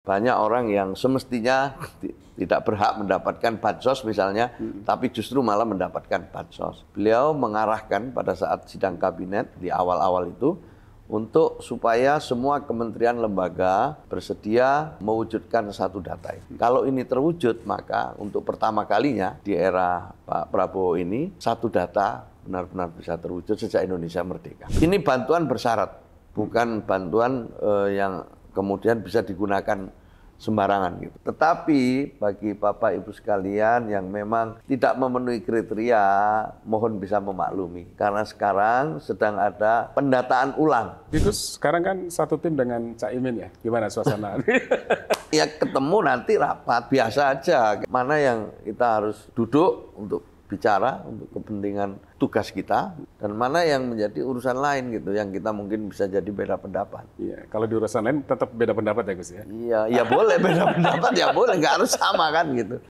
Banyak orang yang semestinya tidak berhak mendapatkan bansos misalnya, tapi justru malah mendapatkan bansos. Beliau mengarahkan pada saat sidang kabinet di awal-awal itu untuk supaya semua kementerian lembaga bersedia mewujudkan satu data ini. Kalau ini terwujud, maka untuk pertama kalinya di era Pak Prabowo ini, satu data benar-benar bisa terwujud sejak Indonesia merdeka. Ini bantuan bersyarat, bukan bantuan yang kemudian bisa digunakan sembarangan gitu. Tetapi bagi Bapak Ibu sekalian yang memang tidak memenuhi kriteria, mohon bisa memaklumi. Karena sekarang sedang ada pendataan ulang. Gus, sekarang kan satu tim dengan Cak Imin ya, gimana suasana? Ya ketemu nanti rapat, biasa aja. Mana yang kita harus duduk untuk bicara untuk kepentingan tugas kita, dan mana yang menjadi urusan lain gitu, yang kita mungkin bisa jadi beda pendapat. Iya, kalau di urusan lain tetap beda pendapat ya Gus ya? Iya, ya boleh beda pendapat, ya boleh, nggak harus sama kan gitu.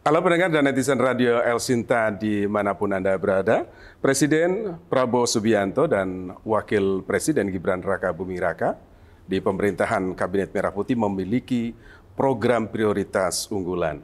Halo pendengar dan netizen Radio El Sinta dimanapun Anda berada, Presiden Prabowo Subianto dan Wakil Presiden Gibran Raka Buming Raka di pemerintahan Kabinet Merah Putih memiliki program prioritas unggulan,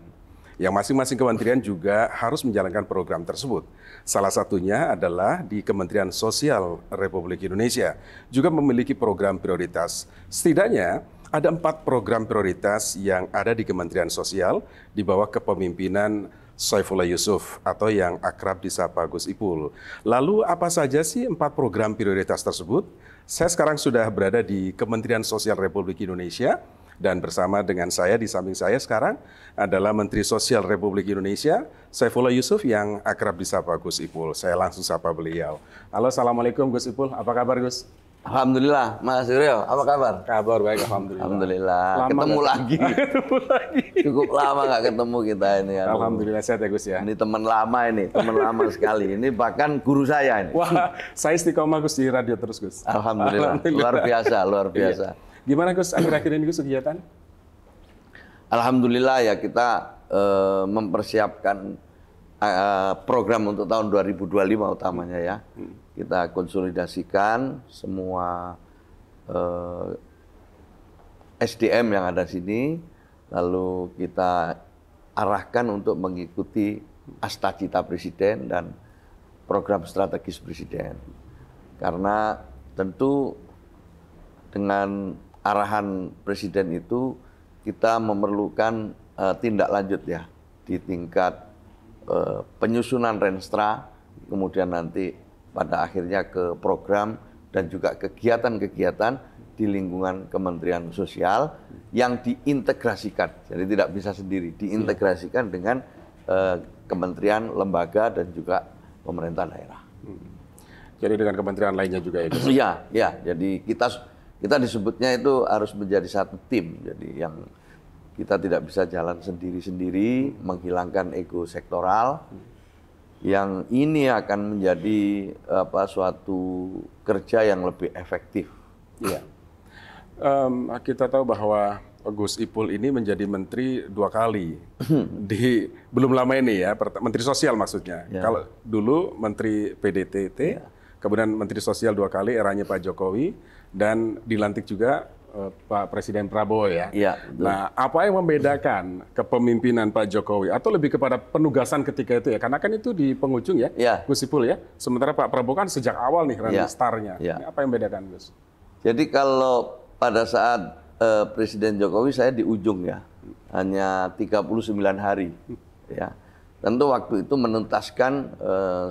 yang masing-masing kementerian juga harus menjalankan program tersebut. Salah satunya adalah di Kementerian Sosial Republik Indonesia, juga memiliki program prioritas. Setidaknya ada 4 program prioritas yang ada di Kementerian Sosial di bawah kepemimpinan Saifullah Yusuf atau yang akrab disapa Gus Ipul. Lalu apa saja sih 4 program prioritas tersebut? Saya sekarang sudah berada di Kementerian Sosial Republik Indonesia dan bersama dengan saya di samping saya sekarang adalah Menteri Sosial Republik Indonesia Saifullah Yusuf yang akrab disapa Gus Ipul. Saya langsung sapa beliau. Halo, assalamualaikum Gus Ipul. Apa kabar Gus? Alhamdulillah, Mas Suryo, apa kabar? Kabar baik, alhamdulillah. Alhamdulillah, Lama ketemu lagi. Ketemu lagi. Cukup lama nggak ketemu kita ini. Aduh. Alhamdulillah sehat ya Gus ya. Ini teman lama ini, teman lama sekali. Ini bahkan guru saya ini. Wah, saya istiqomah Gus di radio terus Gus. Alhamdulillah, luar biasa, luar biasa. Iya. Gimana Gus akhir-akhir ini Gus kegiatan? Alhamdulillah ya kita mempersiapkan program untuk tahun 2025 utamanya ya. Kita konsolidasikan semua SDM yang ada di sini, lalu kita arahkan untuk mengikuti Astacita Presiden dan program strategis Presiden. Karena tentu dengan arahan Presiden itu kita memerlukan tindak lanjut ya di tingkat penyusunan Renstra, kemudian nanti pada akhirnya ke program dan juga kegiatan-kegiatan di lingkungan Kementerian Sosial yang diintegrasikan. Jadi tidak bisa sendiri, diintegrasikan dengan kementerian, lembaga dan juga pemerintah daerah. Jadi dengan kementerian lainnya juga ya Gus? Iya, ya. Jadi kita disebutnya itu harus menjadi satu tim. Jadi yang kita tidak bisa jalan sendiri-sendiri, menghilangkan ego sektoral. Yang ini akan menjadi suatu kerja yang lebih efektif. Iya. Kita tahu bahwa Gus Ipul ini menjadi menteri 2 kali di belum lama ini ya, Menteri Sosial maksudnya. Ya. Kalau dulu Menteri PDTT, ya. Kemudian Menteri Sosial 2 kali eranya Pak Jokowi dan dilantik juga Pak Presiden Prabowo ya. Ya, nah, apa yang membedakan kepemimpinan Pak Jokowi atau lebih kepada penugasan ketika itu ya? Karena kan itu di penghujung ya, Gus Ipul ya. Sementara Pak Prabowo kan sejak awal nih running startnya. Ini apa yang membedakan Gus? Jadi kalau pada saat Presiden Jokowi saya di ujung ya, hanya 39 hari ya. Tentu waktu itu menuntaskan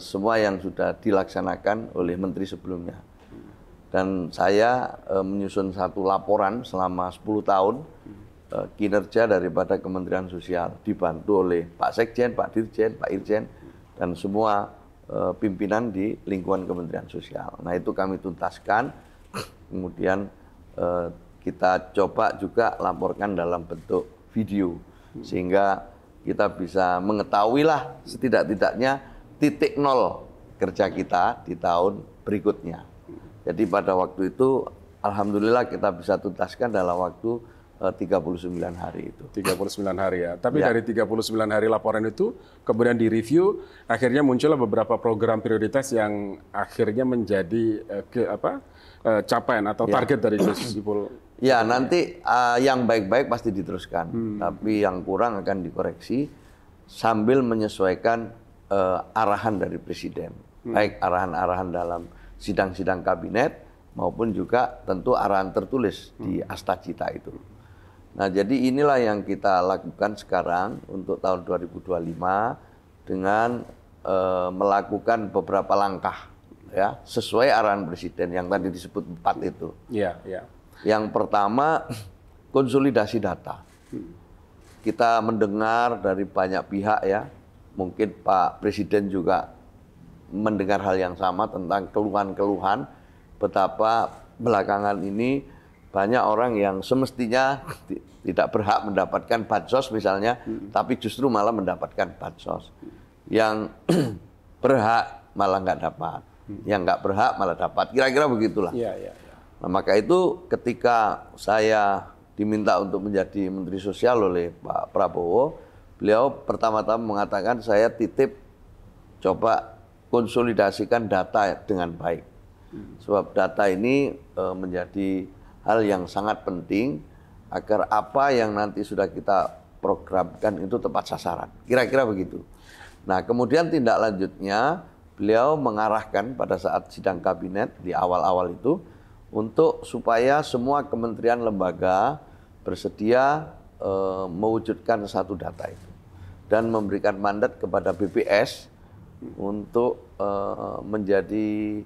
semua yang sudah dilaksanakan oleh menteri sebelumnya. Dan saya menyusun satu laporan selama 10 tahun kinerja daripada Kementerian Sosial, dibantu oleh Pak Sekjen, Pak Dirjen, Pak Irjen, dan semua pimpinan di lingkungan Kementerian Sosial. Nah itu kami tuntaskan, kemudian kita coba juga laporkan dalam bentuk video, sehingga kita bisa mengetahui lah setidak-tidaknya titik nol kerja kita di tahun berikutnya. Jadi pada waktu itu, alhamdulillah kita bisa tuntaskan dalam waktu 39 hari itu. 39 hari ya. Tapi Ya. dari 39 hari laporan itu kemudian direview, akhirnya muncullah beberapa program prioritas yang akhirnya menjadi capaian atau target dari Gus Ipul. Ya, nanti yang baik-baik pasti diteruskan, tapi yang kurang akan dikoreksi sambil menyesuaikan arahan dari Presiden. Baik arahan-arahan dalam sidang-sidang kabinet maupun juga tentu arahan tertulis di Astacita itu. Nah, jadi inilah yang kita lakukan sekarang untuk tahun 2025 dengan melakukan beberapa langkah ya sesuai arahan Presiden yang tadi disebut 4 itu. Iya, iya. Yang pertama konsolidasi data. Kita mendengar dari banyak pihak ya, mungkin Pak Presiden juga mendengar hal yang sama tentang keluhan-keluhan betapa belakangan ini banyak orang yang semestinya tidak berhak mendapatkan bansos misalnya, tapi justru malah mendapatkan bansos. Yang berhak malah nggak dapat, yang nggak berhak malah dapat. Kira-kira begitulah. Iya, iya. Nah, maka itu ketika saya diminta untuk menjadi Menteri Sosial oleh Pak Prabowo, beliau pertama-tama mengatakan saya titip coba konsolidasikan data dengan baik. Sebab data ini menjadi hal yang sangat penting agar apa yang nanti sudah kita programkan itu tepat sasaran. Kira-kira begitu. Nah, kemudian tindak lanjutnya beliau mengarahkan pada saat sidang kabinet di awal-awal itu untuk supaya semua kementerian lembaga bersedia mewujudkan satu data itu dan memberikan mandat kepada BPS untuk menjadi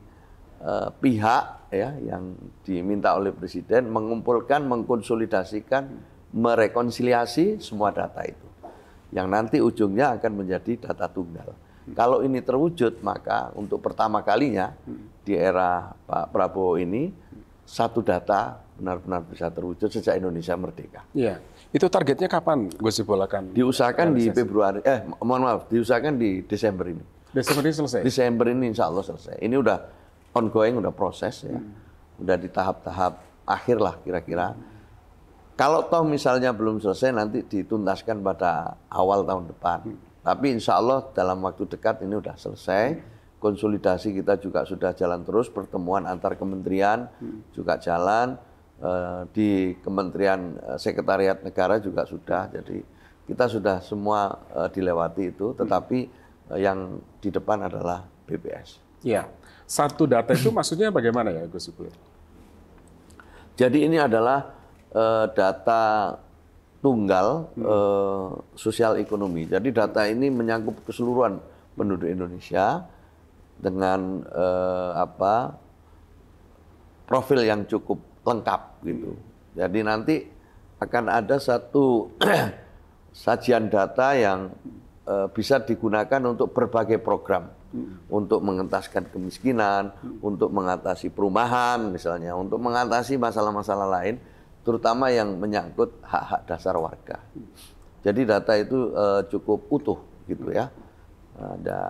pihak ya yang diminta oleh Presiden mengumpulkan, mengkonsolidasikan, merekonsiliasi semua data itu yang nanti ujungnya akan menjadi data tunggal. Kalau ini terwujud, maka untuk pertama kalinya di era Pak Prabowo ini satu data benar-benar bisa terwujud sejak Indonesia merdeka. Iya. Itu targetnya kapan Gus Ipul akan Diusahakan di Februari, diusahakan di Desember ini. Desember ini selesai? Desember ini insya Allah selesai. Ini udah ongoing, udah proses ya. Udah di tahap-tahap akhir lah kira-kira. Kalau toh misalnya belum selesai nanti dituntaskan pada awal tahun depan. Tapi insya Allah dalam waktu dekat ini udah selesai. Konsolidasi kita juga sudah jalan terus, pertemuan antar kementerian juga jalan. Di Kementerian Sekretariat Negara juga sudah. Jadi kita sudah semua dilewati itu, tetapi yang di depan adalah BPS. Iya. Satu data itu maksudnya bagaimana ya Gus Ipul? Jadi ini adalah data tunggal sosial ekonomi. Jadi data ini menyangkut keseluruhan penduduk Indonesia dengan profil yang cukup lengkap gitu. Jadi nanti akan ada satu sajian data yang bisa digunakan untuk berbagai program, untuk mengentaskan kemiskinan, untuk mengatasi perumahan misalnya, untuk mengatasi masalah-masalah lain, terutama yang menyangkut hak-hak dasar warga. Jadi data itu cukup utuh gitu ya.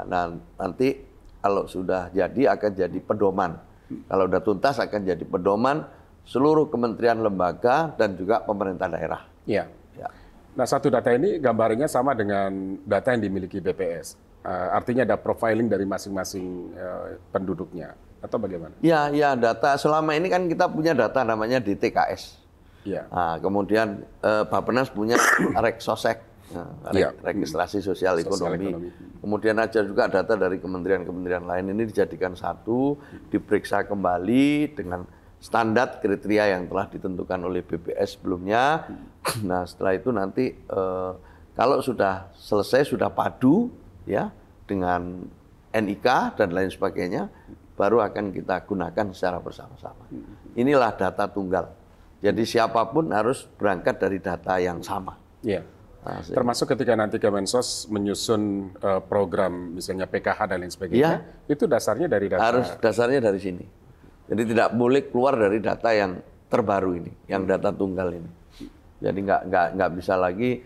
Nah, nanti kalau sudah jadi akan jadi pedoman. Kalau sudah tuntas akan jadi pedoman seluruh kementerian lembaga dan juga pemerintah daerah. Iya. Ya. Nah, satu data ini gambarnya sama dengan data yang dimiliki BPS. Artinya ada profiling dari masing-masing penduduknya atau bagaimana? Ya, data selama ini kan kita punya data namanya DTKS. Iya. Nah, kemudian Bappenas punya Reksosek, registrasi sosial ekonomi. Kemudian ada juga data dari kementerian-kementerian lain ini dijadikan satu, diperiksa kembali dengan standar kriteria yang telah ditentukan oleh BPS sebelumnya. Nah, setelah itu nanti kalau sudah selesai, sudah padu ya dengan NIK dan lain sebagainya, baru akan kita gunakan secara bersama-sama. Inilah data tunggal. Jadi siapapun harus berangkat dari data yang sama. Iya. Nah, termasuk ketika nanti Kemensos menyusun program misalnya PKH dan lain sebagainya, itu dasarnya dari data. Harus dasarnya dari sini. Jadi tidak boleh keluar dari data yang terbaru ini, yang data tunggal ini. Jadi nggak bisa lagi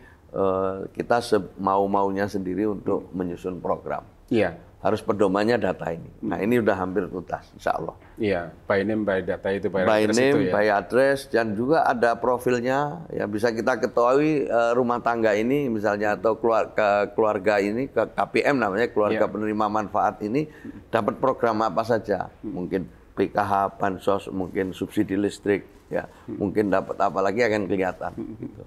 kita mau-maunya sendiri untuk menyusun program. Iya. harus pedomannya data ini. Nah ini udah hampir tuntas, insya Allah. Iya, by name, by data itu, by name, by address, dan juga ada profilnya, ya bisa kita ketahui rumah tangga ini misalnya atau keluarga ini, KPM namanya, keluarga penerima manfaat ini dapat program apa saja, mungkin PKH, bansos, mungkin subsidi listrik, ya mungkin dapat apa lagi akan kelihatan. Gitu.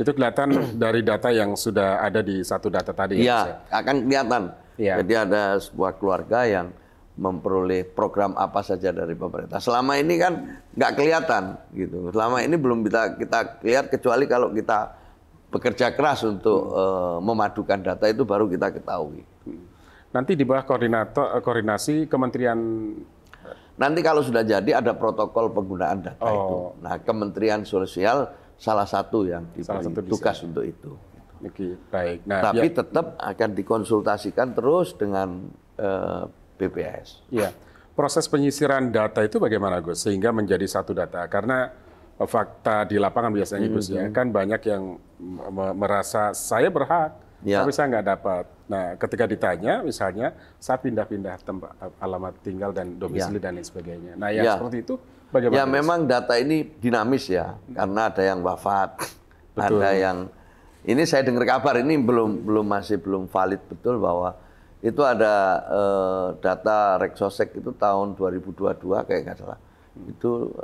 Itu kelihatan dari data yang sudah ada di satu data tadi. Iya, akan kelihatan. Ya. Jadi ada sebuah keluarga yang memperoleh program apa saja dari pemerintah. Selama ini kan nggak kelihatan, gitu. Selama ini belum bisa kita lihat kecuali kalau kita bekerja keras untuk memadukan data itu baru kita ketahui. Nanti di bawah koordinasi Kementerian. Nanti kalau sudah jadi ada protokol penggunaan data itu. Nah, Kementerian Sosial salah satu yang diberi tugas untuk itu. Oke, baik. Nah, tapi tetap akan dikonsultasikan terus dengan BPS. Iya. Proses penyisiran data itu bagaimana, Gus? Sehingga menjadi satu data. Karena fakta di lapangan biasanya, Gus, ya, kan banyak yang merasa saya berhak, tapi saya nggak dapat. Nah, ketika ditanya, misalnya, saya pindah-pindah tempat alamat tinggal dan domisili dan lain sebagainya. Nah, yang seperti itu bagaimana? Ya, memang data ini dinamis ya, karena ada yang wafat, ada yang ini saya dengar kabar ini masih belum valid betul bahwa itu ada data Reksosek itu tahun 2022 kayak nggak salah. Itu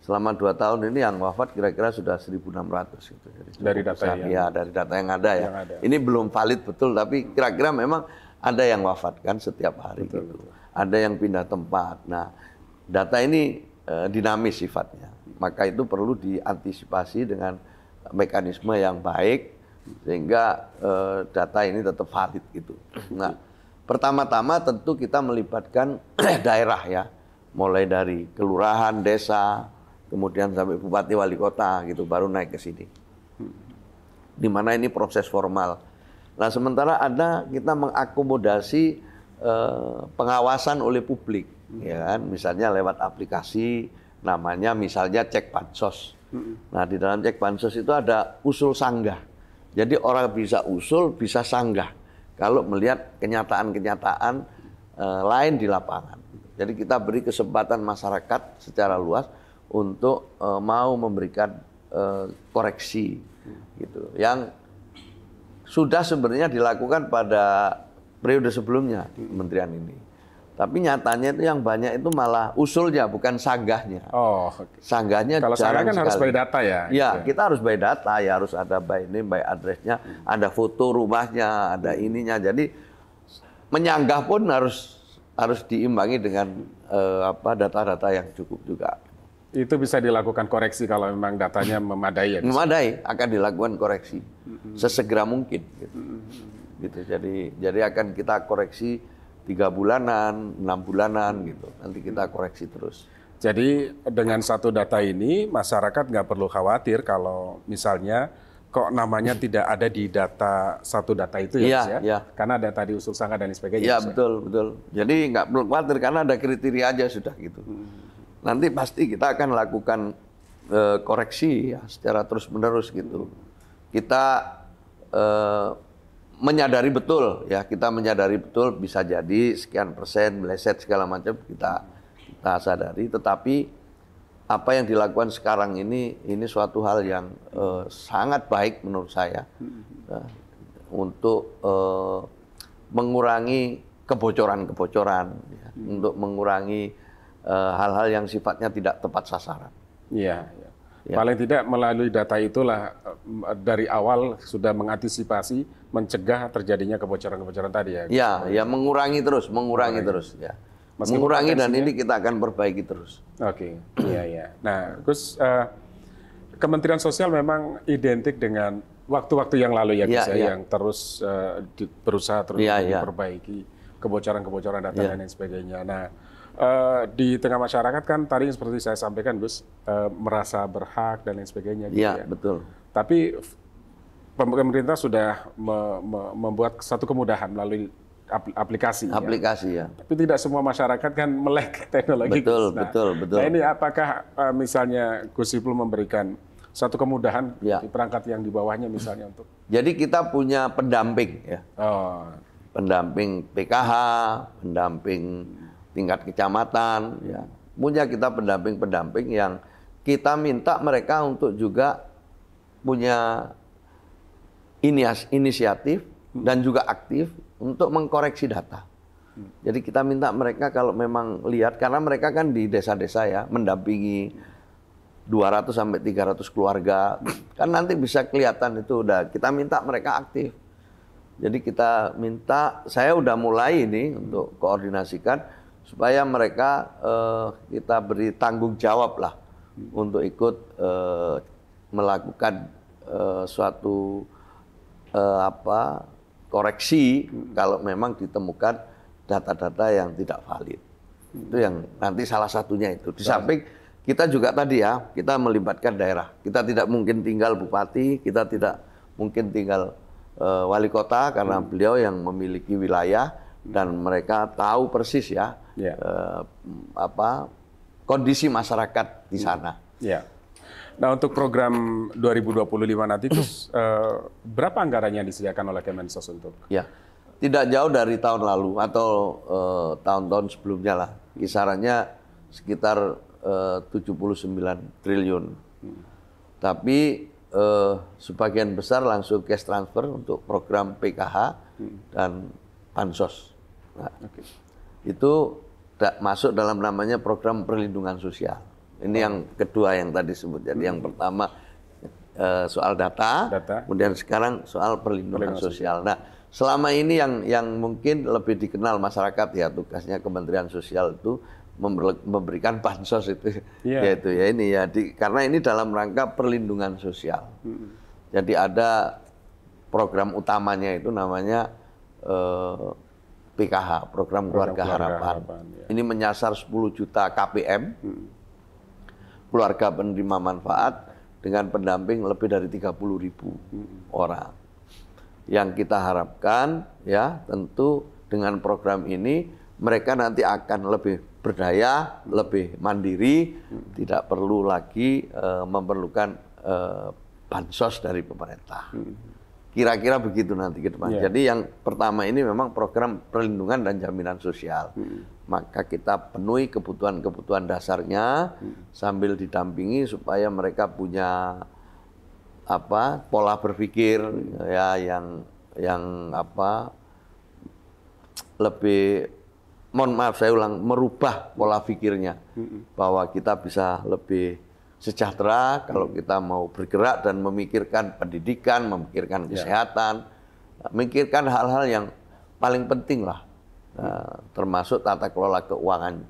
selama 2 tahun ini yang wafat kira-kira sudah 1.600 gitu. Jadi dari data dari data yang ada ya. Ini belum valid betul tapi kira-kira memang ada yang wafat kan setiap hari gitu. Ada yang pindah tempat. Nah, data ini dinamis sifatnya. Maka itu perlu diantisipasi dengan mekanisme yang baik sehingga data ini tetap valid gitu. Nah, pertama-tama tentu kita melibatkan daerah ya, mulai dari kelurahan, desa, kemudian sampai bupati, wali kota gitu, baru naik ke sini. Di mana ini proses formal. Nah, sementara ada kita mengakomodasi pengawasan oleh publik, ya kan, misalnya lewat aplikasi, namanya misalnya Cek Bansos. Nah, di dalam Cek Bansos itu ada usul sanggah. Jadi orang bisa usul, bisa sanggah kalau melihat kenyataan-kenyataan lain di lapangan. Jadi kita beri kesempatan masyarakat secara luas untuk mau memberikan koreksi gitu. Yang sudah sebenarnya dilakukan pada periode sebelumnya kementerian ini. Tapi nyatanya itu yang banyak itu malah usulnya, bukan sanggahnya. Sanggahnya kalau sanggah kan harus by data ya? Iya, kita harus by data, ya harus ada by name, by address-nya, ada foto rumahnya, ada ininya. Jadi menyanggah pun harus diimbangi dengan data-data yang cukup juga. Itu bisa dilakukan koreksi kalau memang datanya memadai ya? Memadai, akan dilakukan koreksi sesegera mungkin. Gitu. Jadi akan kita koreksi 3 bulanan, 6 bulanan gitu. Nanti kita koreksi terus. Jadi dengan satu data ini masyarakat nggak perlu khawatir kalau misalnya kok namanya tidak ada di satu data itu ya, ya? Karena ada tadi usul sanggah dan sebagainya. Iya betul. Jadi nggak perlu khawatir karena ada kriteria aja sudah gitu. Nanti pasti kita akan lakukan koreksi ya secara terus menerus gitu. Kita menyadari betul ya, kita menyadari betul bisa jadi sekian persen meleset segala macam kita sadari, tetapi apa yang dilakukan sekarang ini suatu hal yang sangat baik menurut saya untuk mengurangi kebocoran ya, untuk mengurangi hal-hal yang sifatnya tidak tepat sasaran. Iya. Ya. Paling tidak melalui data itulah dari awal sudah mengantisipasi, mencegah terjadinya kebocoran-kebocoran tadi ya. Ya, mengurangi terus ya. Mengurangi dan ini kita akan perbaiki terus. Oke, iya. Nah, Gus, Kementerian Sosial memang identik dengan waktu-waktu yang lalu ya, Gus, yang terus berusaha terus memperbaiki kebocoran-kebocoran data dan lain sebagainya. Nah, di tengah masyarakat kan tadi seperti saya sampaikan, Gus, merasa berhak dan lain sebagainya. Iya, betul. Tapi pemerintah sudah membuat satu kemudahan melalui aplikasi. Ya. Tapi tidak semua masyarakat kan melek teknologi. Betul. Nah, ini apakah misalnya Gus Ipul memberikan satu kemudahan di perangkat yang di bawahnya misalnya untuk? Jadi kita punya pendamping ya. pendamping PKH, pendamping tingkat kecamatan, ya. Punya kita pendamping-pendamping yang kita minta mereka untuk juga punya inisiatif dan juga aktif untuk mengkoreksi data. Jadi kita minta mereka kalau memang lihat, karena mereka kan di desa-desa ya, mendampingi 200 sampai 300 keluarga, kan nanti bisa kelihatan itu udah, kita minta mereka aktif. Jadi kita minta, saya udah mulai ini untuk koordinasikan supaya mereka kita beri tanggung jawab lah untuk ikut melakukan suatu koreksi kalau memang ditemukan data-data yang tidak valid. Itu yang nanti salah satunya itu. Di samping kita juga tadi ya, kita melibatkan daerah. Kita tidak mungkin tinggal bupati, kita tidak mungkin tinggal wali kota karena beliau yang memiliki wilayah dan mereka tahu persis ya kondisi masyarakat di sana. Ya. Nah, untuk program 2025 nanti terus berapa anggarannya yang disediakan oleh Kemensos untuk? Ya, tidak jauh dari tahun lalu atau tahun-tahun sebelumnya lah. Kisarannya sekitar 79 triliun. Tapi sebagian besar langsung cash transfer untuk program PKH dan Bansos. Nah, itu masuk dalam namanya program perlindungan sosial. Ini yang kedua yang tadi sebut. Jadi yang pertama soal data, kemudian sekarang soal perlindungan sosial. Nah, selama ini yang mungkin lebih dikenal masyarakat ya, tugasnya Kementerian Sosial itu memberikan bansos itu, yaitu ya ini ya, karena ini dalam rangka perlindungan sosial. Jadi ada program utamanya itu namanya PKH, program Keluarga Harapan. Ini menyasar 10 juta KPM, keluarga penerima manfaat dengan pendamping lebih dari 30.000 orang. Yang kita harapkan ya tentu dengan program ini mereka nanti akan lebih berdaya, lebih mandiri, tidak perlu lagi memerlukan bansos dari pemerintah. Kira-kira begitu nanti ke depan. Jadi yang pertama ini memang program perlindungan dan jaminan sosial. Maka kita penuhi kebutuhan-kebutuhan dasarnya sambil didampingi supaya mereka punya pola berpikir ya yang lebih, mohon maaf saya ulang, merubah pola pikirnya bahwa kita bisa lebih sejahtera kalau kita mau bergerak dan memikirkan pendidikan, memikirkan kesehatan, memikirkan hal-hal yang paling penting lah, termasuk tata kelola keuangan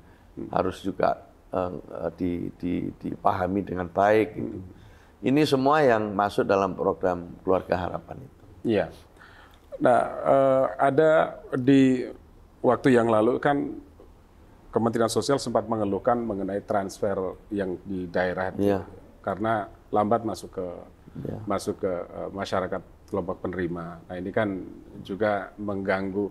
harus juga dipahami dengan baik. Gitu. Ini semua yang masuk dalam program Keluarga Harapan itu. Iya. Nah, ada di waktu yang lalu kan Kementerian Sosial sempat mengeluhkan mengenai transfer yang di daerah karena lambat masuk ke masyarakat kelompok penerima. Nah, ini kan juga mengganggu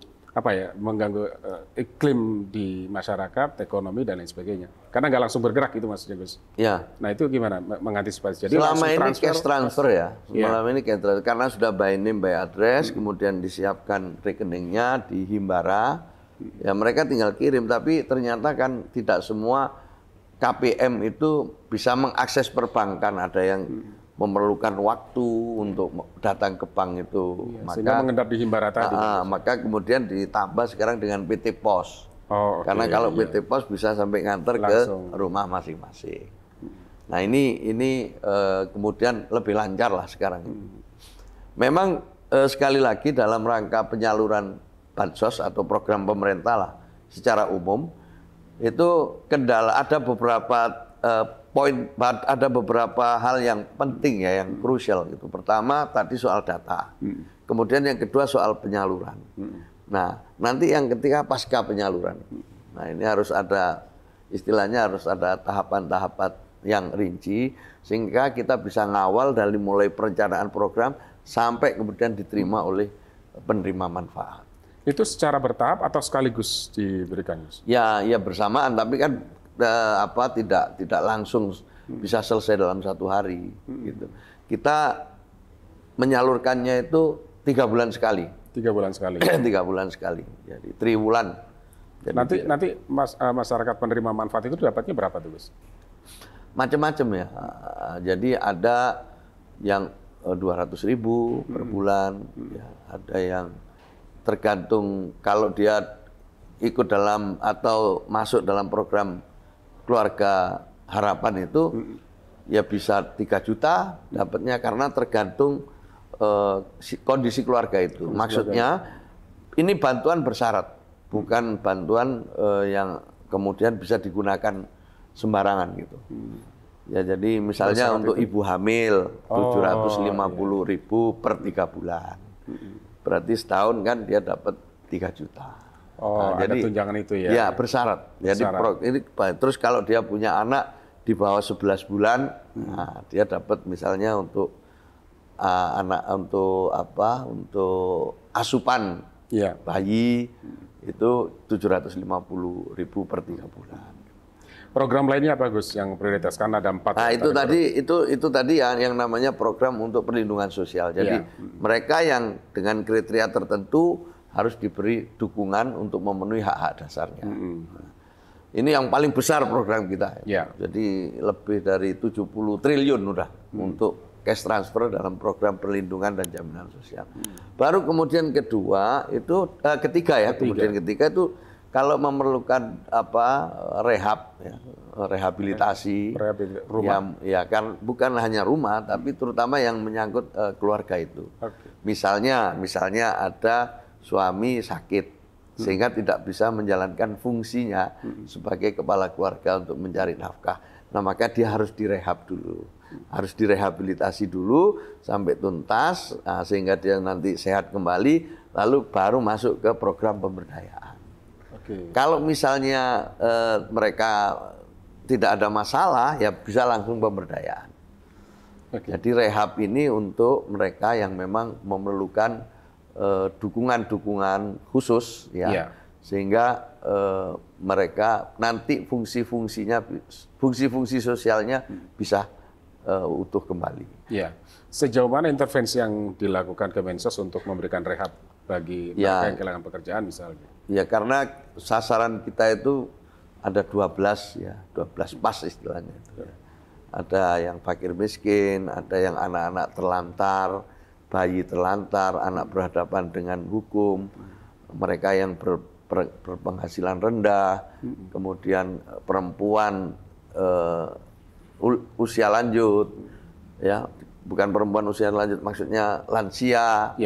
iklim di masyarakat, ekonomi dan lain sebagainya. Karena nggak langsung bergerak itu maksudnya, Gus. Ya. Nah, itu gimana mengantisipasi? Jadi selama ini cash transfer ya. Selama ini cash transfer karena sudah by name by address, kemudian disiapkan rekeningnya di Himbara. Ya mereka tinggal kirim, tapi ternyata kan tidak semua KPM itu bisa mengakses perbankan. Ada yang memerlukan waktu untuk datang ke bank itu. Sehingga mengendap di Himbara tadi. Maka kemudian ditambah sekarang dengan PT Pos. Karena kalau PT Pos bisa sampai nganter langsung ke rumah masing-masing. Nah ini kemudian lebih lancar lah sekarang. Memang sekali lagi dalam rangka penyaluran bansos atau program pemerintah lah secara umum itu kendala, ada beberapa ada beberapa hal yang penting ya, yang krusial gitu. Pertama tadi soal data, kemudian yang kedua soal penyaluran. Nah nanti yang ketiga pasca penyaluran. Nah ini harus ada istilahnya, harus ada tahapan-tahapan yang rinci sehingga kita bisa ngawal dari mulai perencanaan program sampai kemudian diterima oleh penerima manfaat. Itu secara bertahap atau sekaligus diberikan? Ya bersamaan, tapi kan tidak langsung bisa selesai dalam 1 hari. Gitu. Kita menyalurkannya itu 3 bulan sekali. 3 bulan sekali. 3 bulan sekali. Jadi triwulan. Jadi Nanti masyarakat penerima manfaat itu dapatnya berapa tuh, Gus? macam-macam ya. Jadi ada yang 200.000 per bulan, ya, ada yang tergantung kalau dia ikut dalam atau masuk dalam program keluarga harapan itu ya bisa 3 juta dapatnya karena tergantung kondisi keluarga itu. Maksudnya ini bantuan bersyarat. Bukan bantuan yang kemudian bisa digunakan sembarangan gitu. Ya jadi misalnya untuk ibu hamil 750.000 per 3 bulan. Berarti setahun kan dia dapat 3 juta. Nah, ada tunjangan itu ya? Ya bersyarat. Jadi ini terus kalau dia punya anak di bawah 11 bulan, nah, dia dapat misalnya untuk anak untuk untuk asupan bayi itu 750.000 per 3 bulan. Program lainnya apa, Gus, yang prioritas? Karena ada 4. Nah, itu tadi yang namanya program untuk perlindungan sosial. Jadi mereka yang dengan kriteria tertentu harus diberi dukungan untuk memenuhi hak-hak dasarnya. Ini yang paling besar program kita. Jadi lebih dari 70 triliun udah untuk cash transfer dalam program perlindungan dan jaminan sosial. Baru kemudian ketiga itu kalau memerlukan rehabilitasi rumah. Ya kan bukan hanya rumah tapi terutama yang menyangkut keluarga itu. Misalnya ada suami sakit sehingga tidak bisa menjalankan fungsinya sebagai kepala keluarga untuk mencari nafkah. Nah, maka dia harus direhab dulu. Harus direhabilitasi dulu sampai tuntas sehingga dia nanti sehat kembali lalu baru masuk ke program pemberdayaan. Kalau misalnya mereka tidak ada masalah ya bisa langsung pemberdayaan. Jadi rehab ini untuk mereka yang memang memerlukan dukungan-dukungan khusus ya. Sehingga mereka nanti fungsi-fungsi sosialnya bisa utuh kembali. Ya. Sejauh mana intervensi yang dilakukan Kemensos untuk memberikan rehab bagi mereka yang kehilangan pekerjaan misalnya? Ya karena sasaran kita itu ada 12 pas istilahnya. Ada yang fakir miskin, ada yang anak-anak terlantar, bayi terlantar, anak berhadapan dengan hukum, mereka yang berpenghasilan rendah, kemudian perempuan usia lanjut, ya bukan perempuan usia lanjut, maksudnya lansia,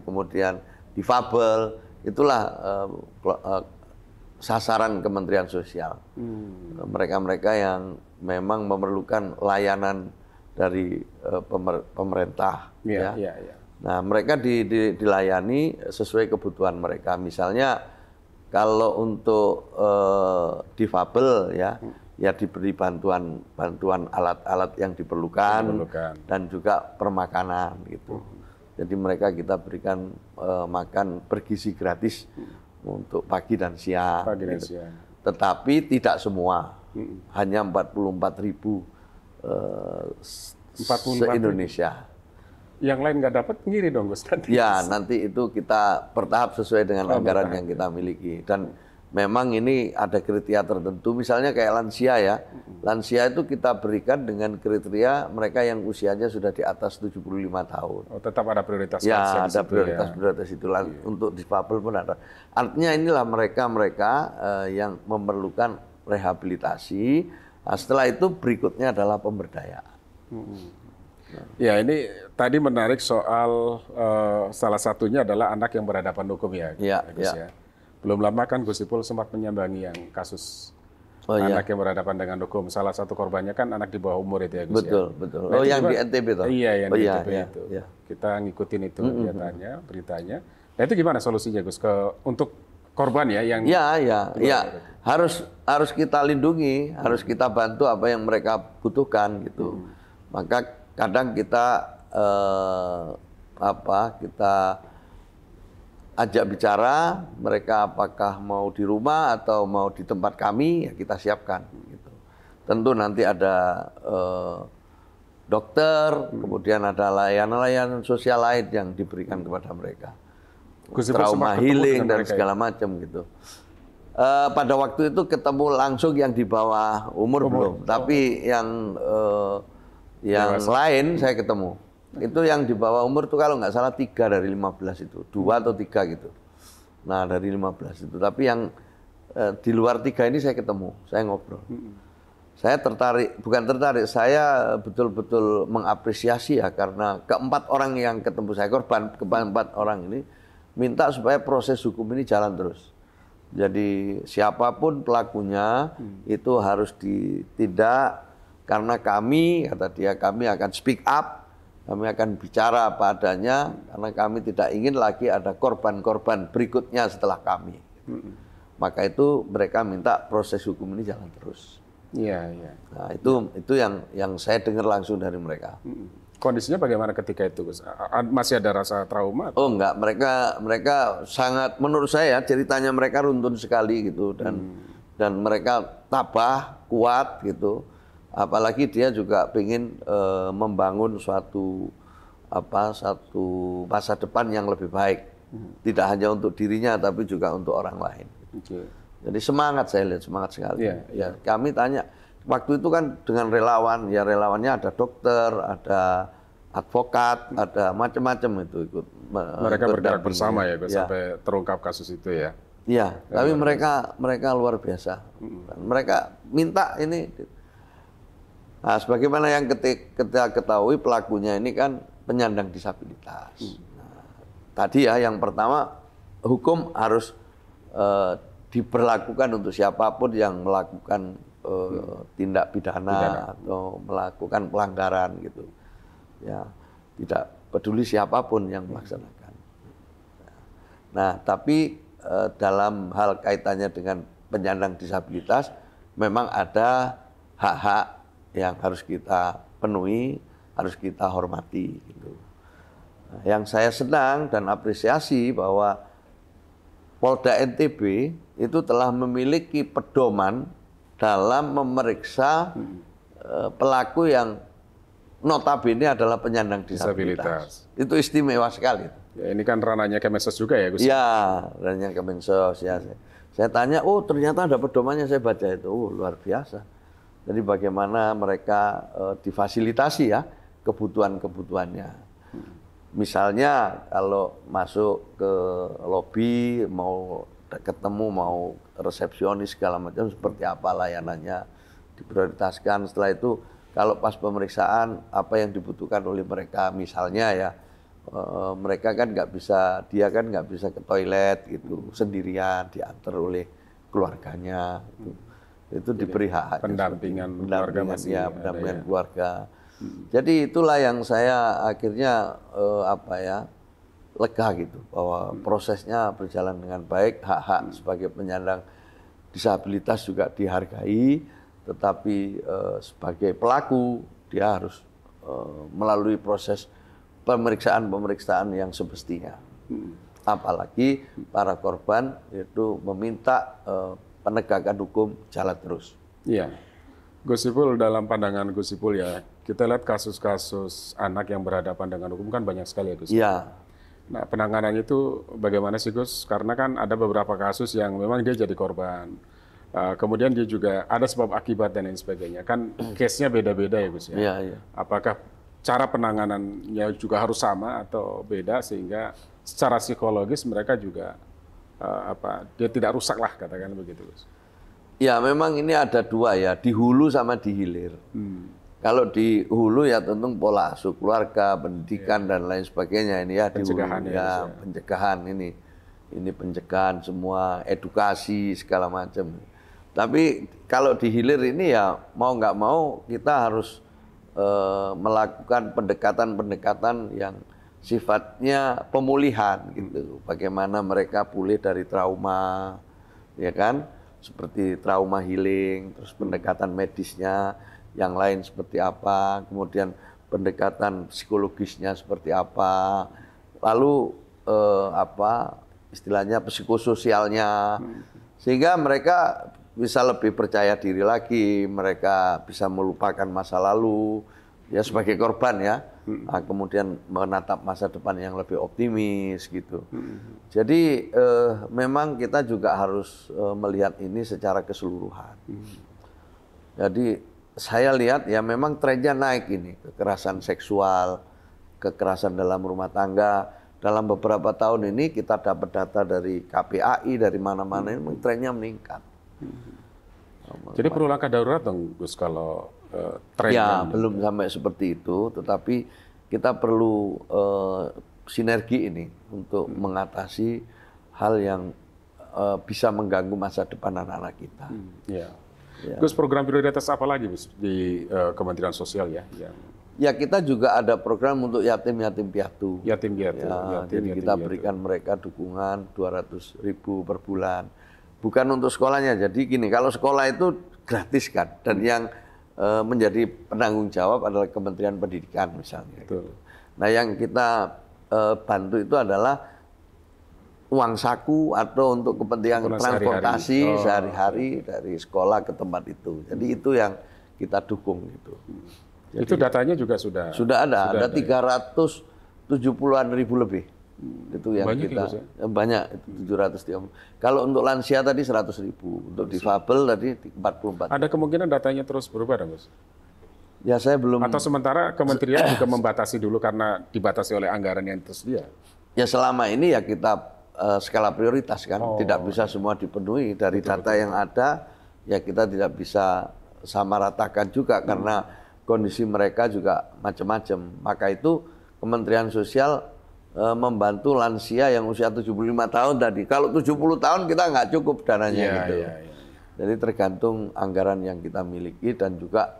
kemudian difabel, itulah sasaran Kementerian Sosial. Mereka-mereka yang memang memerlukan layanan dari pemerintah. Nah, mereka dilayani sesuai kebutuhan mereka. Misalnya kalau untuk difabel ya diberi bantuan alat-alat yang diperlukan dan juga permakanan gitu. Jadi mereka kita berikan makan bergizi gratis untuk pagi dan siang. Tetapi tidak semua, hanya 44.000 se-Indonesia. Yang lain nggak dapat ngiri dong, Gus. Ya, nanti itu kita bertahap sesuai dengan anggaran yang kita miliki. Dan memang ini ada kriteria tertentu, misalnya kayak lansia ya. Lansia itu kita berikan dengan kriteria mereka yang usianya sudah di atas 75 tahun. Oh, tetap ada prioritas. Ya, ada prioritas itu. Untuk difabel pun ada. Artinya inilah mereka-mereka yang memerlukan rehabilitasi. Nah, setelah itu berikutnya adalah pemberdayaan. Ya, ini tadi menarik soal salah satunya adalah anak yang berhadapan hukum ya, Gus ya. Belum lama kan Gus Ipul sempat menyambangi yang kasus anak yang berhadapan dengan hukum. Salah satu korbannya kan anak di bawah umur itu ya, Gus. Betul. Nah, yang di NTB toh? Iya, yang di NTB itu. Kita ngikutin itu beritanya. Nah, itu gimana solusinya, Gus, untuk korban ya yang harus kita lindungi, harus kita bantu apa yang mereka butuhkan gitu. Maka kadang kita kita ajak bicara mereka apakah mau di rumah atau mau di tempat kami, ya kita siapkan gitu. Tentu nanti ada dokter, kemudian ada layanan-layanan sosial lain yang diberikan kepada mereka. Gus Ipul sempat trauma ketemu healing dengan dan mereka, segala macam gitu. Pada waktu itu ketemu langsung yang di bawah umur belum, tapi yang lain saya ketemu. Itu yang di bawah umur tuh kalau nggak salah 3 dari 15 itu, 2 atau 3 gitu. Nah dari 15 itu, tapi yang di luar 3 ini saya ketemu, saya ngobrol. Saya tertarik, bukan tertarik, saya betul-betul mengapresiasi ya, karena keempat orang yang ketemu saya, korban keempat orang ini minta supaya proses hukum ini jalan terus. Jadi siapapun pelakunya itu harus ditindak, karena kami, kata dia, kami akan speak up, kami akan bicara apa adanya, karena kami tidak ingin lagi ada korban-korban berikutnya setelah kami. Maka itu mereka minta proses hukum ini jalan terus. Iya, iya. Nah itu yang saya dengar langsung dari mereka. Kondisinya bagaimana ketika itu, Gus? Masih ada rasa trauma? Oh enggak, mereka sangat, menurut saya ceritanya mereka runtun sekali gitu, dan mereka tabah, kuat gitu. Apalagi dia juga ingin membangun satu masa depan yang lebih baik, tidak hanya untuk dirinya tapi juga untuk orang lain. Jadi semangat, saya lihat semangat sekali. Ya, kami tanya waktu itu kan dengan relawan, ya relawannya ada dokter, ada advokat, ada macam-macam itu ikut. Mereka bergerak bersama ya, Gus, sampai terungkap kasus itu ya. Iya, tapi mereka luar biasa. Mereka minta ini. Nah, sebagaimana yang kita ketahui, pelakunya ini kan penyandang disabilitas. Nah, tadi ya, yang pertama, hukum harus diberlakukan untuk siapapun yang melakukan tindak pidana atau melakukan pelanggaran gitu. Ya, tidak peduli siapapun yang melaksanakan. Nah, tapi dalam hal kaitannya dengan penyandang disabilitas, memang ada hak-hak yang harus kita penuhi, harus kita hormati gitu. Nah, yang saya senang dan apresiasi bahwa Polda NTB itu telah memiliki pedoman dalam memeriksa pelaku yang notabene adalah penyandang disabilitas. Itu istimewa sekali. Ya, ini kan ranahnya Kemensos juga ya, Gus? Ya, ranahnya Kemensos ya. Saya tanya, oh ternyata ada pedomannya, saya baca itu, luar biasa. Jadi bagaimana mereka difasilitasi ya kebutuhan-kebutuhannya. Misalnya kalau masuk ke lobi, mau ketemu, mau resepsionis segala macam, seperti apa layanannya, diprioritaskan. Setelah itu kalau pas pemeriksaan apa yang dibutuhkan oleh mereka, misalnya ya mereka kan nggak bisa, dia kan nggak bisa ke toilet gitu sendirian, diantar oleh keluarganya. Itu diberi hak. Pendampingan keluarga masih ya, pendampingan keluarga. Jadi itulah yang saya akhirnya lega gitu, bahwa prosesnya berjalan dengan baik, hak-hak sebagai penyandang disabilitas juga dihargai, tetapi sebagai pelaku dia harus melalui proses pemeriksaan yang semestinya. Apalagi para korban itu meminta penegakan hukum jalan terus. Iya. Gus Ipul, dalam pandangan Gus Ipul ya, kita lihat kasus-kasus anak yang berhadapan dengan hukum kan banyak sekali ya, Gus. Iya. Nah, penanganannya itu bagaimana sih, Gus? Karena kan ada beberapa kasus yang memang dia jadi korban. Kemudian dia juga ada sebab akibat dan lain sebagainya. Kan case-nya beda-beda ya, Gus ya. Iya, iya. Apakah cara penanganannya juga harus sama atau beda sehingga secara psikologis mereka juga dia tidak rusak lah, katakan begitu, Gus. Ya, memang ini ada dua ya, di hulu sama di hilir. Kalau di hulu ya tentu pola asuh keluarga, pendidikan dan lain sebagainya, ini ya di hulu ya, pencegahan ini pencegahan semua, edukasi segala macam. Tapi kalau di hilir ini ya mau nggak mau kita harus melakukan pendekatan-pendekatan yang sifatnya pemulihan gitu. Bagaimana mereka pulih dari trauma, ya kan? Seperti trauma healing, terus pendekatan medisnya, yang lain seperti apa, kemudian pendekatan psikologisnya seperti apa, lalu istilahnya psikososialnya, sehingga mereka bisa lebih percaya diri lagi, mereka bisa melupakan masa lalu, ya sebagai korban ya, nah, kemudian menatap masa depan yang lebih optimis gitu. Jadi memang kita juga harus melihat ini secara keseluruhan. Jadi saya lihat ya memang trennya naik ini, kekerasan seksual, kekerasan dalam rumah tangga. Dalam beberapa tahun ini kita dapat data dari KPAI, dari mana-mana ini trennya meningkat. Jadi perlu langkah darurat dong Gus kalau Ya, trennya belum sampai seperti itu, tetapi kita perlu sinergi ini untuk mengatasi hal yang bisa mengganggu masa depan anak-anak kita. Ya. Gus, program prioritas apa lagi Gus di Kementerian Sosial ya? Ya, kita juga ada program untuk yatim-yatim piatu. Yatim piatu. Ya, jadi kita berikan mereka dukungan 200.000 per bulan. Bukan untuk sekolahnya. Jadi gini, kalau sekolah itu gratis kan, dan yang menjadi penanggung jawab adalah Kementerian Pendidikan misalnya. Betul. Nah, yang kita bantu itu adalah uang saku atau untuk kepentingan transportasi sehari-hari dari sekolah ke tempat itu. Jadi itu yang kita dukung gitu. Jadi, itu datanya juga sudah ada 370-an ribu lebih. Itu yang banyak kita ya? Banyak, itu 730. Kalau untuk lansia tadi 100.000, untuk difabel tadi 44. Ada kemungkinan datanya terus berubah dong, Gus? Ya saya belum. Atau sementara kementerian juga membatasi dulu karena dibatasi oleh anggaran yang tersedia? Ya selama ini ya kita skala prioritas kan, tidak bisa semua dipenuhi dari data yang ada, ya kita tidak bisa sama ratakan juga karena kondisi mereka juga macam-macam. Maka itu Kementerian Sosial membantu lansia yang usia 75 tahun tadi. Kalau 70 tahun kita nggak cukup dananya gitu. Jadi tergantung anggaran yang kita miliki dan juga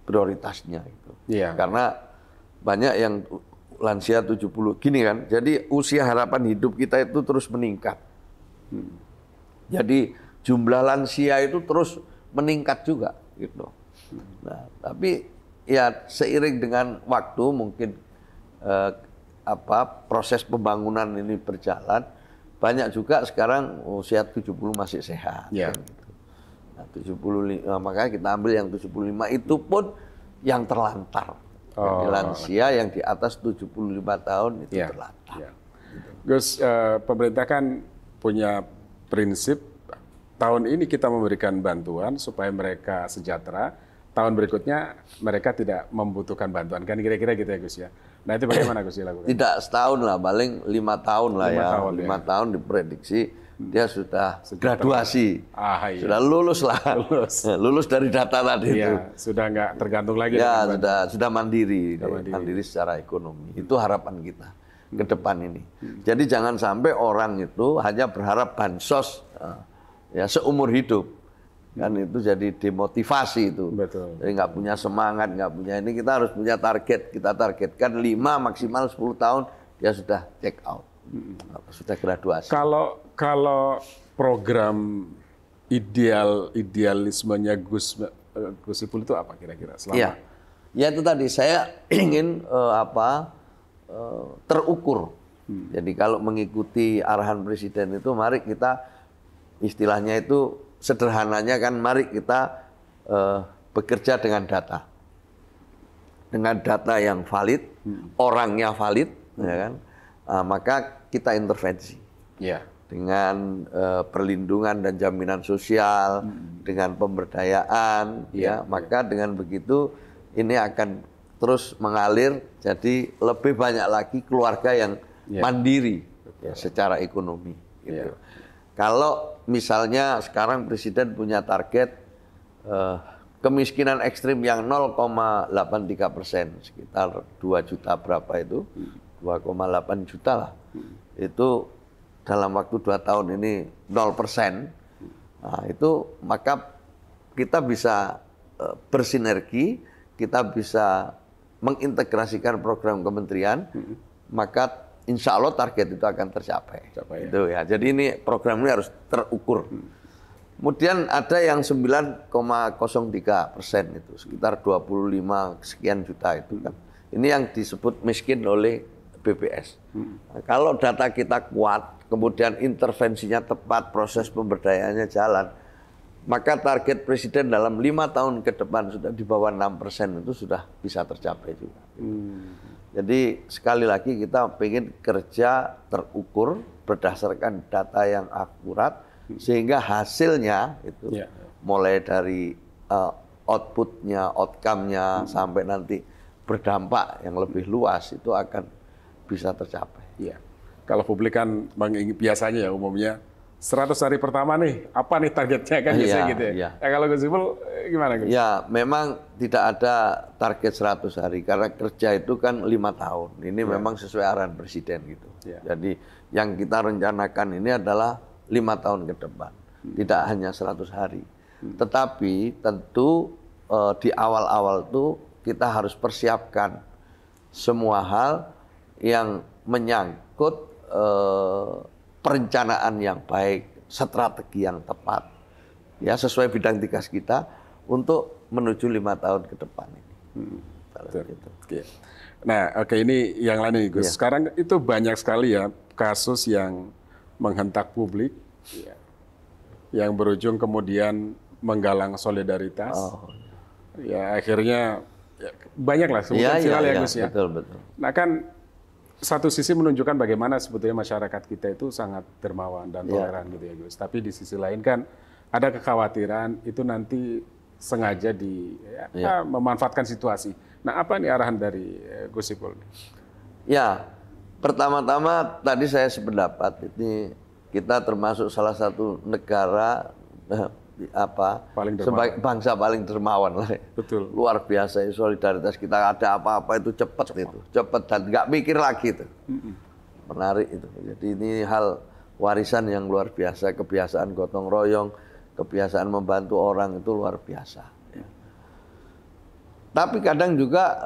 prioritasnya itu. Karena banyak yang lansia 70 gini kan. Jadi usia harapan hidup kita itu terus meningkat. Jadi jumlah lansia itu terus meningkat juga gitu. Nah, tapi ya seiring dengan waktu mungkin proses pembangunan ini berjalan, banyak juga sekarang usia 70 masih sehat. Kan, gitu. Nah, 75 makanya kita ambil yang 75 itu pun yang terlantar. Jadi lansia yang di atas 75 tahun itu terlantar. Gus, pemerintah kan punya prinsip tahun ini kita memberikan bantuan supaya mereka sejahtera, tahun berikutnya mereka tidak membutuhkan bantuan, kan kira-kira gitu ya Gus ya. Nah itu bagaimana Gus dilakukan? Tidak setahun lah, paling 5 tahun lah 5 tahun diprediksi dia sudah graduasi, sudah lulus lah, lulus dari data tadi itu. Sudah nggak tergantung lagi. Ya sudah mandiri, mandiri secara ekonomi. Itu harapan kita ke depan ini. Jadi jangan sampai orang itu hanya berharap bansos ya seumur hidup. Kan itu jadi demotivasi itu. Betul. Jadi nggak punya semangat, nggak punya ini. Kita harus punya target. Kita targetkan 5 maksimal 10 tahun dia sudah check out, sudah graduasi. Kalau program idealismenya Gus Ipul itu apa kira-kira? Ya itu tadi saya ingin terukur. Jadi kalau mengikuti arahan Presiden itu, mari kita istilahnya itu sederhananya kan, mari kita bekerja dengan data yang valid, orangnya valid, ya kan? Maka kita intervensi dengan perlindungan dan jaminan sosial, dengan pemberdayaan, maka dengan begitu ini akan terus mengalir, jadi lebih banyak lagi keluarga yang mandiri secara ekonomi. Gitu. Kalau misalnya sekarang Presiden punya target kemiskinan ekstrim yang 0,83%, sekitar 2 juta berapa itu, 2,8 juta lah, itu dalam waktu 2 tahun ini 0%, nah itu maka kita bisa bersinergi, kita bisa mengintegrasikan program kementerian, maka insya Allah target itu akan tercapai. Itu ya. Jadi ini program ini harus terukur. Kemudian ada yang 9,03% itu, sekitar 25 sekian juta itu kan. Ini yang disebut miskin oleh BPS. Nah, kalau data kita kuat, kemudian intervensinya tepat, proses pemberdayaannya jalan, Maka target presiden dalam 5 tahun ke depan sudah di bawah 6% itu sudah bisa tercapai juga. Jadi sekali lagi kita ingin kerja terukur berdasarkan data yang akurat sehingga hasilnya itu mulai dari outputnya, outcome-nya sampai nanti berdampak yang lebih luas itu akan bisa tercapai. Iya. Kalau publik kan biasanya ya umumnya 100 hari pertama nih, apa nih targetnya kan biasanya gitu ya. Ya kalau Gus Ipul gimana Gus? Ya memang tidak ada target 100 hari karena kerja itu kan 5 tahun. Ini memang sesuai arahan presiden gitu. Jadi yang kita rencanakan ini adalah 5 tahun ke depan, tidak hanya 100 hari. Tetapi tentu di awal-awal itu kita harus persiapkan semua hal yang menyangkut perencanaan yang baik, strategi yang tepat, ya sesuai bidang tugas kita untuk menuju 5 tahun ke depan ini. Gitu. Nah, ini yang lain nih Gus. Sekarang itu banyak sekali ya kasus yang menghentak publik, yang berujung kemudian menggalang solidaritas. Ya akhirnya banyak lah sebutkan ya Gus ya. Betul. Nah kan satu sisi menunjukkan bagaimana sebetulnya masyarakat kita itu sangat dermawan dan toleran gitu ya Gus. Tapi di sisi lain kan ada kekhawatiran itu nanti sengaja memanfaatkan situasi. Nah apa nih arahan dari Gus Ipul? Ya, pertama-tama tadi saya sependapat ini kita termasuk salah satu negara sebagai bangsa paling dermawan lah. Betul. Luar biasa solidaritas kita, ada apa-apa itu cepat dan nggak mikir lagi itu. Menarik itu. Jadi ini hal warisan yang luar biasa, kebiasaan gotong royong, kebiasaan membantu orang itu luar biasa. Ya. Tapi kadang juga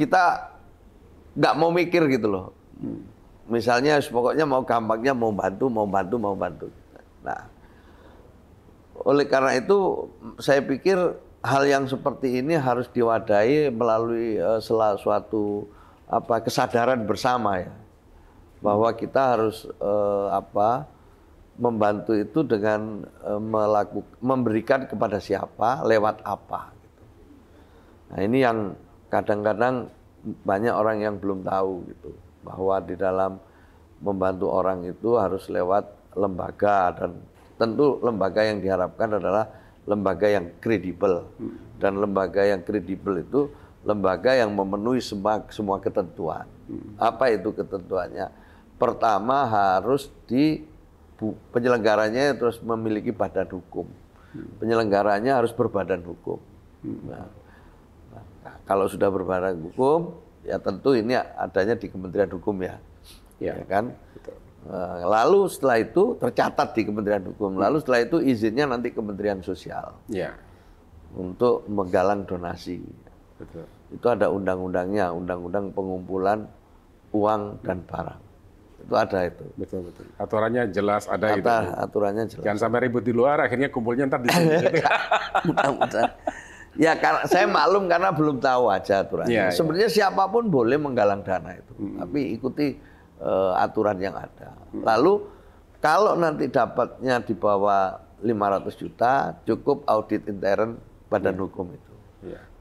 kita nggak mau mikir gitu loh. Misalnya pokoknya mau gampangnya mau bantu. Nah, oleh karena itu saya pikir hal yang seperti ini harus diwadahi melalui suatu kesadaran bersama ya, bahwa kita harus membantu itu dengan memberikan kepada siapa, lewat apa. Gitu. Nah ini yang kadang-kadang banyak orang yang belum tahu gitu, bahwa di dalam membantu orang itu harus lewat lembaga, dan tentu lembaga yang diharapkan adalah lembaga yang kredibel, dan lembaga yang kredibel itu lembaga yang memenuhi semua ketentuan. Apa itu ketentuannya? Pertama harus penyelenggaranya terus memiliki badan hukum, penyelenggaranya harus berbadan hukum. Nah, kalau sudah berbadan hukum, ya tentu ini adanya di Kementerian Hukum ya kan. Betul. Lalu setelah itu tercatat di Kementerian Hukum. Lalu setelah itu izinnya nanti Kementerian Sosial untuk menggalang donasi. Betul. Itu ada undang-undangnya, undang-undang pengumpulan uang dan barang. Itu ada itu. Betul. Aturannya jelas ada itu. Aturannya jelas. Jangan sampai ribut di luar, akhirnya kumpulnya ntar di sini. Mudah-mudahan. Ya karena saya maklum karena belum tahu aja aturannya. Sebenarnya siapapun boleh menggalang dana itu, tapi ikuti aturan yang ada. Lalu kalau nanti dapatnya di bawah 500 juta, cukup audit intern badan hukum itu.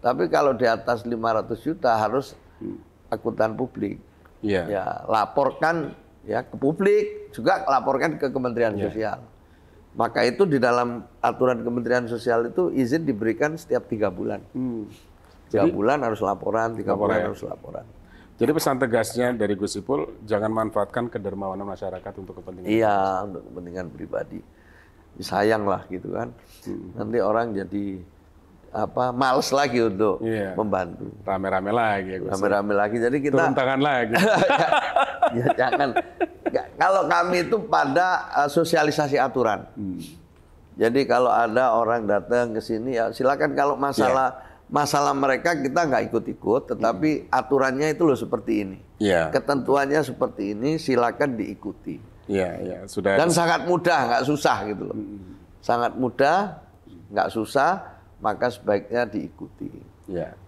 Tapi kalau di atas 500 juta harus akuntan publik. Ya, laporkan ya ke publik, juga laporkan ke Kementerian Sosial. Maka itu di dalam aturan Kementerian Sosial itu izin diberikan setiap 3 bulan. 3 bulan harus laporan, 3 bulan harus laporan. Jadi pesan tegasnya dari Gus Ipul, jangan manfaatkan kedermawanan masyarakat untuk kepentingan. Iya, untuk kepentingan pribadi. Sayang lah gitu kan. Nanti orang jadi males lagi untuk membantu. Rame-rame lagi ya Gus. Rame-rame lagi. Jadi kita turun tangan lagi. Ya jangan. Kalau kami itu pada sosialisasi aturan. Jadi kalau ada orang datang ke sini ya silakan, kalau masalah mereka kita nggak ikut-ikut, tetapi aturannya itu loh seperti ini. Ketentuannya seperti ini, silakan diikuti. Sudah. Dan sangat mudah, nggak susah gitu loh. Sangat mudah, nggak susah, maka sebaiknya diikuti.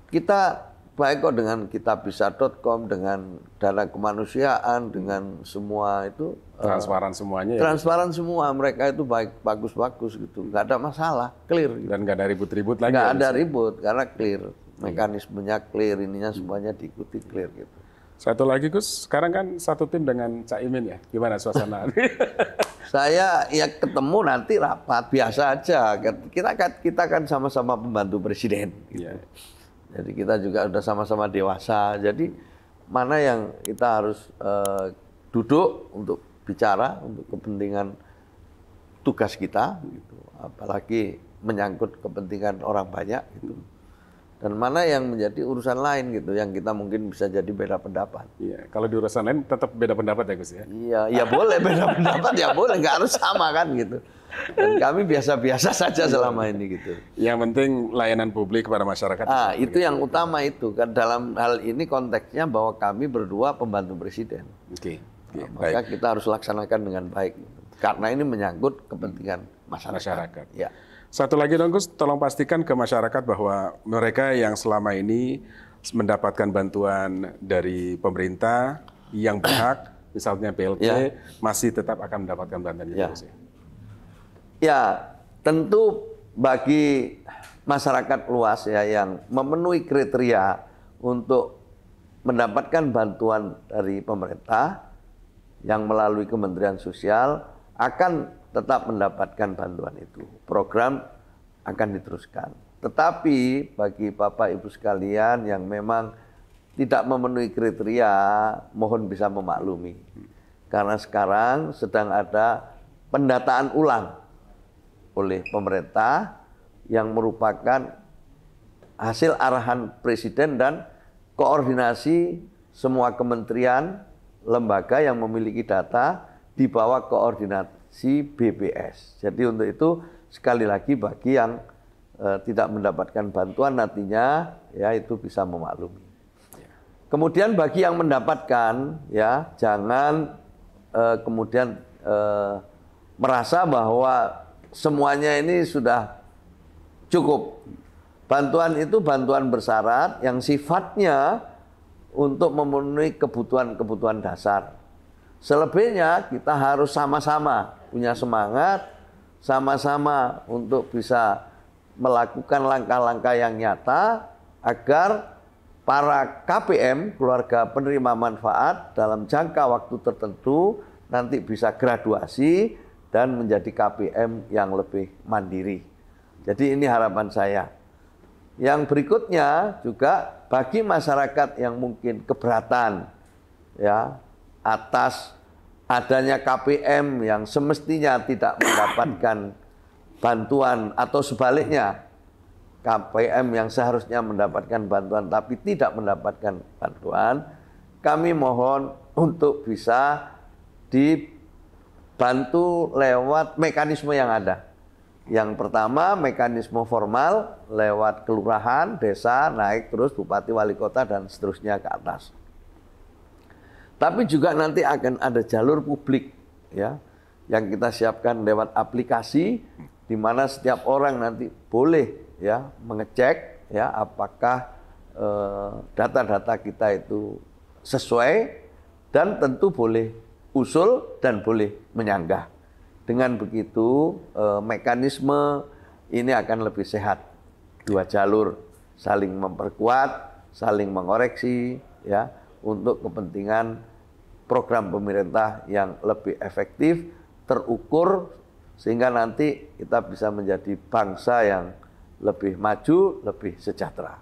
Kita baik kok dengan kitabisa.com, dengan dana kemanusiaan, dengan semua itu transparan semuanya ya. Transparan semua, mereka itu baik, bagus-bagus gitu, nggak ada masalah, clear. Gitu. Dan nggak ada ribut-ribut lagi. Nggak ada ribut karena clear, mekanismenya clear, ininya semuanya diikuti clear gitu. Satu lagi Gus, sekarang kan satu tim dengan Cak Imin ya, gimana suasana? Saya ya ketemu nanti rapat biasa aja. Kita kan sama-sama pembantu presiden. Gitu. Yeah. Jadi kita juga udah sama-sama dewasa. Jadi mana yang kita harus duduk untuk bicara untuk kepentingan tugas kita, gitu. Apalagi menyangkut kepentingan orang banyak, gitu. Dan mana yang menjadi urusan lain gitu, yang kita mungkin bisa jadi beda pendapat. Iya, kalau di urusan lain tetap beda pendapat ya Gus ya? Iya, ya boleh beda pendapat ya boleh, nggak harus sama kan gitu. Dan kami biasa-biasa saja selama ini gitu. Yang penting layanan publik kepada masyarakat. Itu yang utama itu kan dalam hal ini konteksnya bahwa kami berdua pembantu presiden. Oke. Maka kita harus laksanakan dengan baik. Karena ini menyangkut kepentingan masyarakat. Ya. Satu lagi dong Gus, tolong pastikan ke masyarakat bahwa mereka yang selama ini mendapatkan bantuan dari pemerintah yang berhak, misalnya BLT, masih tetap akan mendapatkan bantuan itu. Ya, tentu bagi masyarakat luas ya yang memenuhi kriteria untuk mendapatkan bantuan dari pemerintah yang melalui Kementerian Sosial akan tetap mendapatkan bantuan itu. Program akan diteruskan. Tetapi bagi Bapak Ibu sekalian yang memang tidak memenuhi kriteria, mohon bisa memaklumi. Karena sekarang sedang ada pendataan ulang oleh pemerintah yang merupakan hasil arahan Presiden dan koordinasi semua kementerian, lembaga yang memiliki data di bawah koordinasi BPS. Jadi untuk itu sekali lagi bagi yang tidak mendapatkan bantuan nantinya ya itu bisa memaklumi. Kemudian bagi yang mendapatkan ya jangan kemudian merasa bahwa semuanya ini sudah cukup. Bantuan itu bantuan bersyarat yang sifatnya untuk memenuhi kebutuhan-kebutuhan dasar. Selebihnya kita harus sama-sama punya semangat, sama-sama untuk bisa melakukan langkah-langkah yang nyata agar para KPM, keluarga penerima manfaat dalam jangka waktu tertentu nanti bisa graduasi dan menjadi KPM yang lebih mandiri. Jadi ini harapan saya. Yang berikutnya juga bagi masyarakat yang mungkin keberatan ya atas adanya KPM yang semestinya tidak mendapatkan bantuan atau sebaliknya KPM yang seharusnya mendapatkan bantuan tapi tidak mendapatkan bantuan, kami mohon untuk bisa dibantu lewat mekanisme yang ada. Yang pertama mekanisme formal lewat kelurahan, desa, naik terus bupati, wali kota dan seterusnya ke atas. Tapi juga nanti akan ada jalur publik ya yang kita siapkan lewat aplikasi di mana setiap orang nanti boleh ya mengecek ya apakah data-data kita itu sesuai dan tentu boleh usul dan boleh menyanggah. Dengan begitu mekanisme ini akan lebih sehat. Dua jalur saling memperkuat, saling mengoreksi ya untuk kepentingan program pemerintah yang lebih efektif, terukur, sehingga nanti kita bisa menjadi bangsa yang lebih maju, lebih sejahtera.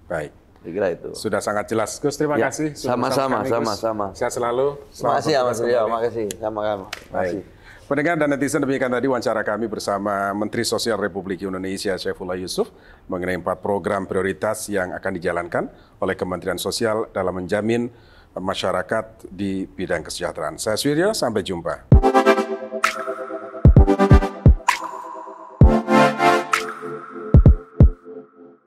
Baik. Saya kira itu. Sudah sangat jelas. Gus, terima kasih. Sama-sama. Sehat selalu. Terima kasih ya Mas Rio, terima kasih. Sama-sama. Baik. Pendengar dan netizen, demikian tadi wawancara kami bersama Menteri Sosial Republik Indonesia Syaifullah Yusuf mengenai 4 program prioritas yang akan dijalankan oleh Kementerian Sosial dalam menjamin masyarakat di bidang kesejahteraan. Saya Suryo, sampai jumpa.